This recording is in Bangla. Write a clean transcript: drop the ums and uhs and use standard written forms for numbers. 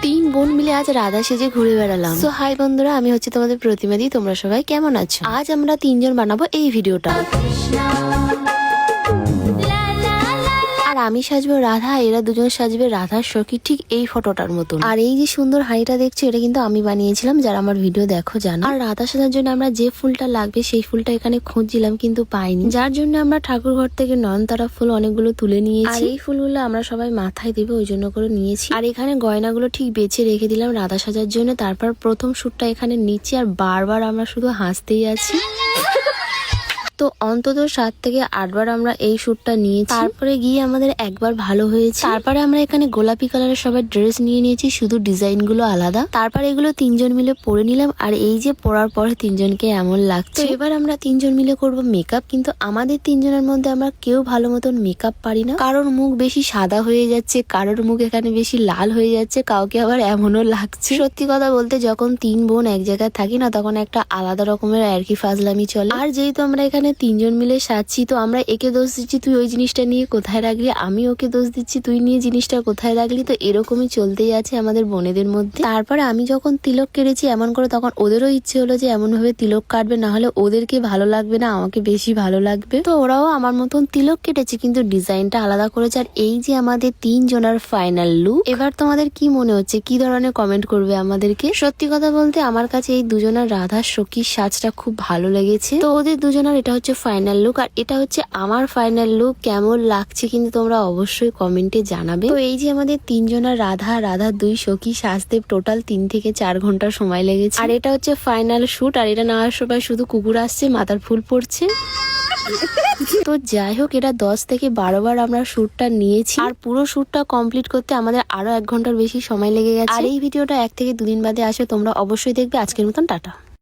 তিন বোন মিলে আজ রাধা সেজে ঘুরে বেড়ালাম। সো হাই বন্ধুরা, আমি হচ্ছে তোমাদের প্রতিমাদি। তোমরা সবাই কেমন আছো? আজ আমরা তিনজন বানাবো এই ভিডিওটা। আর আমি সাজবো রাধা, এরা দুজন সাজবে রাধার সখী, ঠিক এই ফটোটার মতন। আর এই যে সুন্দর হাঁড়িটা দেখছো, এটা কিন্তু আমি বানিয়েছিলাম, যারা আমার ভিডিও দেখো জানো। আর রাধা সাজার জন্য আমরা যে ফুলটা লাগবে সেই ফুলটা এখানে খুঁজছিলাম কিন্তু পাইনি, যার জন্য আমরা ঠাকুর ঘর থেকে নয়নতারা ফুল অনেকগুলো তুলে নিয়েছি। আর এই ফুলগুলো আমরা সবাই মাথায় দিব ওই জন্য করে নিয়েছি। আর এখানে গয়নাগুলো ঠিক বেছে রেখে দিলাম রাধা সাজার জন্য। তারপর প্রথম শ্যুটটা এখানে নিচ্ছি, আর বারবার আমরা শুধু হাসতেই আছি। তো অন্তত 7 থেকে 8 বার আমরা এই শ্যুটটা নিয়েছি। তারপরে গিয়ে আমাদের একবার ভালো হয়েছে। তারপরে আমরা এখানে গোলাপি কালারের সবাই ড্রেস নিয়ে নিয়েছি, শুধু ডিজাইন গুলো আলাদা। তারপরে এগুলো তিনজন মিলে পরে নিলাম। আর এই যে পরার পরে তিনজনকে এমন লাগছে। এবার আমরা তিনজন মিলে করব মেকআপ। কিন্তু আমাদের তিনজনের মধ্যে আমরা কেউ ভালো মতন মেকআপ পারি না। কারোর মুখ বেশি সাদা হয়ে যাচ্ছে, কারোর মুখ এখানে বেশি লাল হয়ে যাচ্ছে, কাউকে আবার এমনও লাগছে। সত্যি কথা বলতে যখন তিন বোন এক জায়গায় থাকি না, তখন একটা আলাদা রকমের আর কি ফাজলামি চলে। আর যেহেতু আমরা এখানে তিনজন মিলে সাজছি, তো আমরা একে দোষ দিচ্ছি তুই ওই জিনিসটা নিয়ে কোথায় রাখলি, আমি ওকে দোষ দিচ্ছি তুই নিয়ে জিনিসটা কোথায় রাখলি। তো এরকমই চলতেই আছে আমাদের বোনেদের মধ্যে। তারপরে আমি যখন তিলক কেটেছি এমন করে, তখন ওদেরও ইচ্ছে হলো যে এমন ভাবে তিলক কাটবে, না হলে ওদেরকে ভালো লাগবে না, আমাকে বেশি ভালো লাগবে। তো ওরাও আমার মতন তিলক কেটেছে, কিন্তু ডিজাইনটা আলাদা করেছে। আর এই যে আমাদের তিনজনের ফাইনাল লুক। এবার তোমাদের কি মনে হচ্ছে, কি ধরনের কমেন্ট করবে আমাদেরকে? সত্যি কথা বলতে আমার কাছে এই দুজনের রাধার সখীর সাজটা খুব ভালো লেগেছে। তো ওদের দুজনের এটা হচ্ছে ফাইনাল লুক, আর এটা হচ্ছে আমার ফাইনাল লুক। কেমন লাগছে কিন্তু তোমরা অবশ্যই কমেন্টে জানাবে। তো এই যে আমাদের তিনজনের রাধা দুই সখী সাজতে টোটাল 3 থেকে 4 ঘন্টা সময় লেগেছে। আর এটা হচ্ছে ফাইনাল শুট। আর এটা নেওয়ার সময় শুধু কুকুর আসছে, মাথার ফুল পড়ছে। তো যাই হোক, এটা 10 থেকে 12 বার আমরা শ্যুটটা নিয়েছি। আর পুরো শ্যুটটা কমপ্লিট করতে আমাদের আরো 1 ঘন্টার বেশি সময় লেগে গেছে। আর এই ভিডিওটা 1 থেকে 2 দিন বাদে আসে, তোমরা অবশ্যই দেখবে। আজকের মতন টাটা।